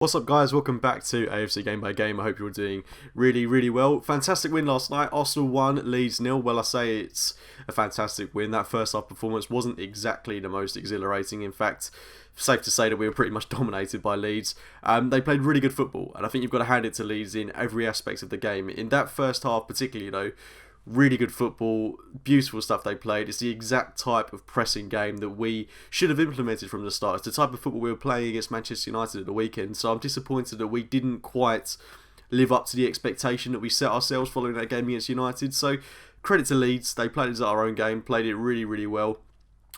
What's up, guys? Welcome back to AFC Game by Game. I hope you're doing really well. Fantastic win last night. Arsenal 1, Leeds 0. Well, I say it's a fantastic win. That first half performance wasn't exactly the most exhilarating. In fact, safe to say that we were pretty much dominated by Leeds. They played really good football, and I think you've got to hand it to Leeds in every aspect of the game. In that first half particularly, really good football, beautiful stuff they played. It's the exact type of pressing game that we should have implemented from the start. It's the type of football we were playing against Manchester United at the weekend, so I'm disappointed that we didn't quite live up to the expectation that we set ourselves following that game against United. So credit to Leeds, they played it as our own game, played it really well.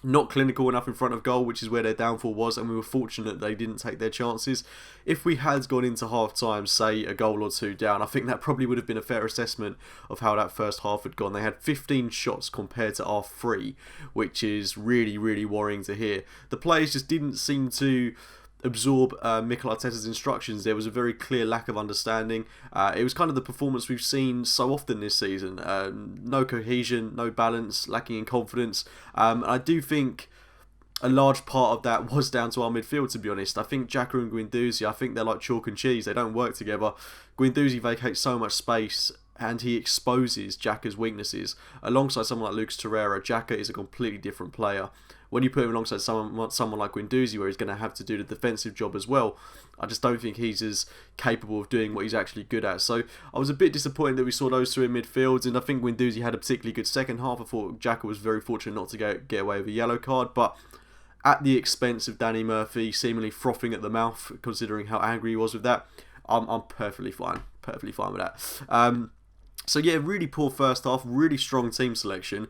Not clinical enough in front of goal, which is where their downfall was, and we were fortunate they didn't take their chances. If we had gone into half-time, say, a goal or two down, I think that probably would have been a fair assessment of how that first half had gone. They had 15 shots compared to our 3, which is really worrying to hear. The players just didn't seem to absorb Mikel Arteta's instructions. There was a very clear lack of understanding. It was kind of the performance we've seen so often this season. No cohesion, no balance, lacking in confidence. I do think a large part of that was down to our midfield, to be honest. I think Xhaka and Guendouzi, I think they're like chalk and cheese. They don't work together. Guendouzi vacates so much space and he exposes Xhaka's weaknesses. Alongside someone like Lucas Torreira, Xhaka is a completely different player. When you put him alongside someone like Guendouzi, where he's going to have to do the defensive job as well, I just don't think he's as capable of doing what he's actually good at. So I was a bit disappointed that we saw those two in midfield, and I think Guendouzi had a particularly good second half. I thought Xhaka was very fortunate not to get away with a yellow card, but at the expense of Danny Murphy seemingly frothing at the mouth, considering how angry he was with that, I'm perfectly fine with that. So yeah, really poor first half, really strong team selection.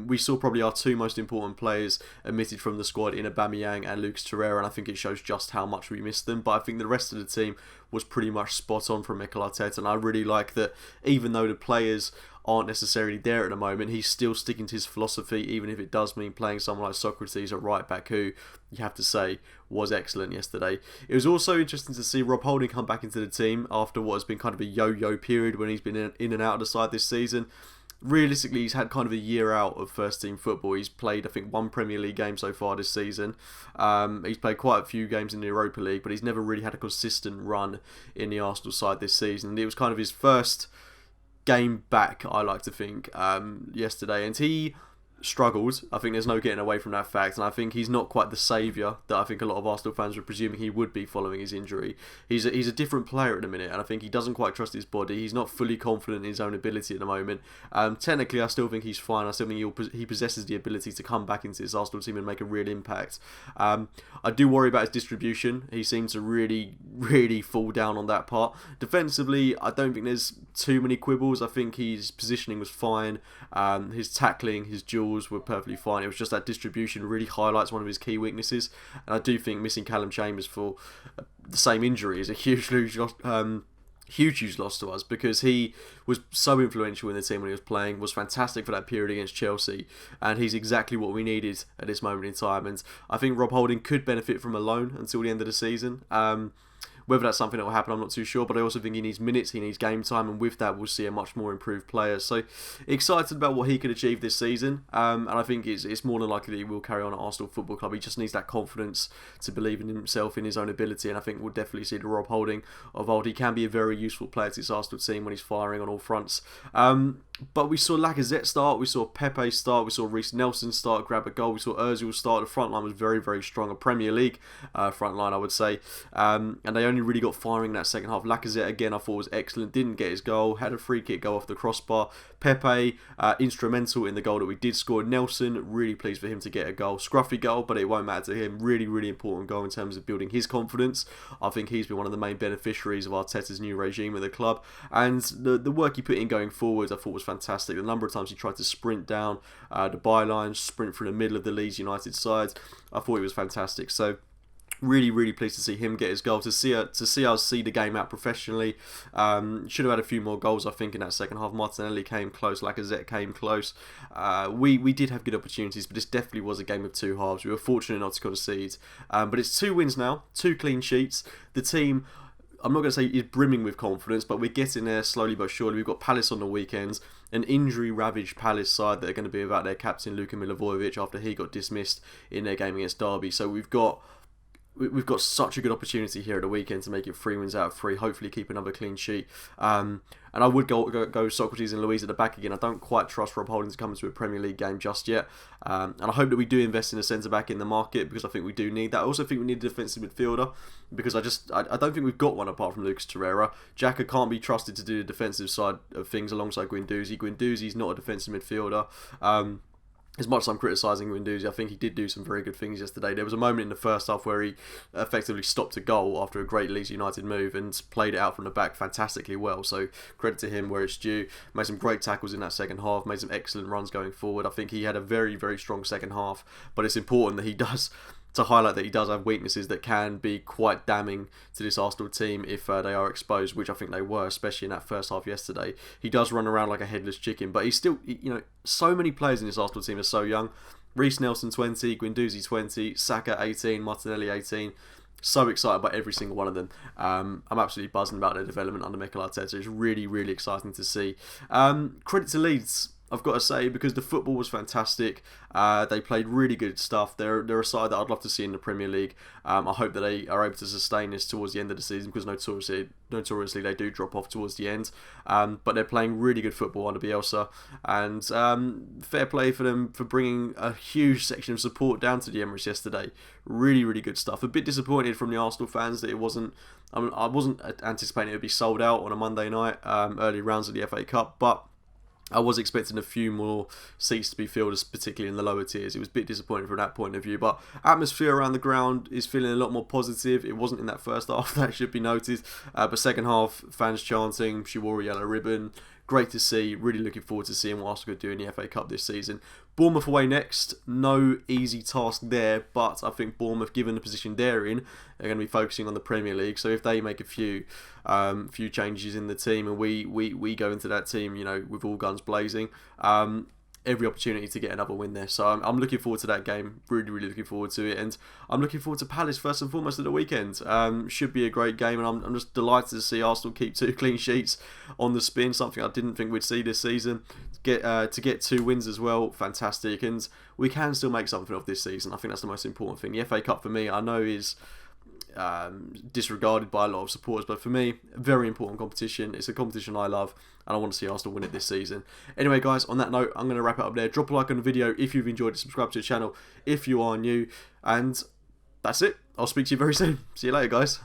We saw probably our two most important players omitted from the squad in Aubameyang and Lucas Torreira, and I think it shows just how much we missed them. But I think the rest of the team was pretty much spot on from Mikel Arteta, and I really like that even though the players aren't necessarily there at the moment, he's still sticking to his philosophy, even if it does mean playing someone like Socrates at right back, who you have to say was excellent yesterday. It was also interesting to see Rob Holding come back into the team after what has been kind of a yo-yo period when he's been in and out of the side this season. Realistically, he's had kind of a year out of first team football. He's played, I think, one Premier League game so far this season. He's played quite a few games in the Europa League, but he's never really had a consistent run in the Arsenal side this season. It was kind of his first game back, I like to think, yesterday, and he struggled. I think there's no getting away from that fact, and I think he's not quite the saviour that I think a lot of Arsenal fans were presuming he would be following his injury. He's a different player at the minute, and I think he doesn't quite trust his body. He's not fully confident in his own ability at the moment. Technically, I still think he's fine. I still think he possesses the ability to come back into this Arsenal team and make a real impact. I do worry about his distribution. He seems to really fall down on that part. Defensively, I don't think there's too many quibbles. I think his positioning was fine. His tackling, his duels were perfectly fine. It was just that distribution really highlights one of his key weaknesses, and I do think missing Callum Chambers for the same injury is a huge loss to us, because he was so influential in the team when he was playing, was fantastic for that period against Chelsea, and he's exactly what we needed at this moment in time. And I think Rob Holding could benefit from a loan until the end of the season. Whether that's something that will happen, I'm not too sure, but I also think he needs minutes, he needs game time, and with that we'll see a much more improved player. So excited about what he could achieve this season, and I think it's more than likely that he will carry on at Arsenal Football Club. He just needs that confidence to believe in himself, in his own ability, and I think we'll definitely see the Rob Holding of old. He can be a very useful player to this Arsenal team when he's firing on all fronts. But we saw Lacazette start, we saw Pepe start, we saw Reiss Nelson start, grab a goal, we saw Ozil start. The front line was very strong, a Premier League front line, I would say, and they only really got firing in that second half. Lacazette, again, I thought was excellent, didn't get his goal, had a free kick go off the crossbar. Pepe, instrumental in the goal that we did score. Nelson, really pleased for him to get a goal. Scruffy goal, but it won't matter to him. Really important goal in terms of building his confidence. I think he's been one of the main beneficiaries of Arteta's new regime at the club, and the work he put in going forward I thought was fantastic. The number of times he tried to sprint down the byline, sprint through the middle of the Leeds United side, I thought it was fantastic. So really pleased to see him get his goal, to see us see the game out professionally. Should have had a few more goals, I think, in that second half. Martinelli came close, Lacazette came close. We did have good opportunities, but this definitely was a game of two halves. We were fortunate not to concede, but it's 2 wins now, 2 clean sheets. The team, I'm not going to say is brimming with confidence, but we're getting there slowly but surely. We've got Palace on the weekends, an injury-ravaged Palace side that are going to be without their captain Luka Milivojevic after he got dismissed in their game against Derby. So we've got we've got such a good opportunity here at the weekend to make it 3 wins out of 3. Hopefully keep another clean sheet. And I would go Socrates and Louise at the back again. I don't quite trust Rob Holding to come into a Premier League game just yet. And I hope that we do invest in a centre-back in the market, because I think we do need that. I also think we need a defensive midfielder, because I don't think we've got one apart from Lucas Torreira. Xhaka can't be trusted to do the defensive side of things alongside Guendouzi. Guendouzi's not a defensive midfielder. As much as I'm criticising Guendouzi, I think he did do some very good things yesterday. There was a moment in the first half where he effectively stopped a goal after a great Leeds United move and played it out from the back fantastically well. So credit to him where it's due. Made some great tackles in that second half, made some excellent runs going forward. I think he had a very, very strong second half, but it's important that he does to highlight that he does have weaknesses that can be quite damning to this Arsenal team if they are exposed, which I think they were, especially in that first half yesterday. He does run around like a headless chicken, but he's still, so many players in this Arsenal team are so young. Reiss Nelson 20, Guendouzi 20, Saka 18, Martinelli 18. So excited by every single one of them. I'm absolutely buzzing about their development under Mikel Arteta. It's really, really exciting to see. Credit to Leeds, I've got to say, because the football was fantastic. They played really good stuff. They're a side that I'd love to see in the Premier League. I hope that they are able to sustain this towards the end of the season, because notoriously they do drop off towards the end. But they're playing really good football under Bielsa, and fair play for them for bringing a huge section of support down to the Emirates yesterday. Really, really good stuff. A bit disappointed from the Arsenal fans that it wasn't. I wasn't anticipating it would be sold out on a Monday night, early rounds of the FA Cup, but I was expecting a few more seats to be filled, particularly in the lower tiers. It was a bit disappointing from that point of view, but atmosphere around the ground is feeling a lot more positive. It wasn't in that first half, that should be noted, but second half, fans chanting, she wore a yellow ribbon. Great to see. Really looking forward to seeing what Arsenal could do in the FA Cup this season. Bournemouth away next. No easy task there, but I think Bournemouth, given the position they're in, they're going to be focusing on the Premier League. So if they make a few changes in the team, and we go into that team, with all guns blazing, every opportunity to get another win there. So I'm looking forward to that game. Really, really looking forward to it. And I'm looking forward to Palace first and foremost at the weekend. Should be a great game, and I'm just delighted to see Arsenal keep 2 clean sheets on the spin, something I didn't think we'd see this season. To get 2 wins as well, fantastic. And we can still make something of this season. I think that's the most important thing. The FA Cup for me, I know is disregarded by a lot of supporters, but for me, a very important competition. It's a competition I love, and I want to see Arsenal win it this season. Anyway guys, on that note, I'm going to wrap it up there. Drop a like on the video if you've enjoyed it, subscribe to the channel if you are new, and that's it. I'll speak to you very soon. See you later guys.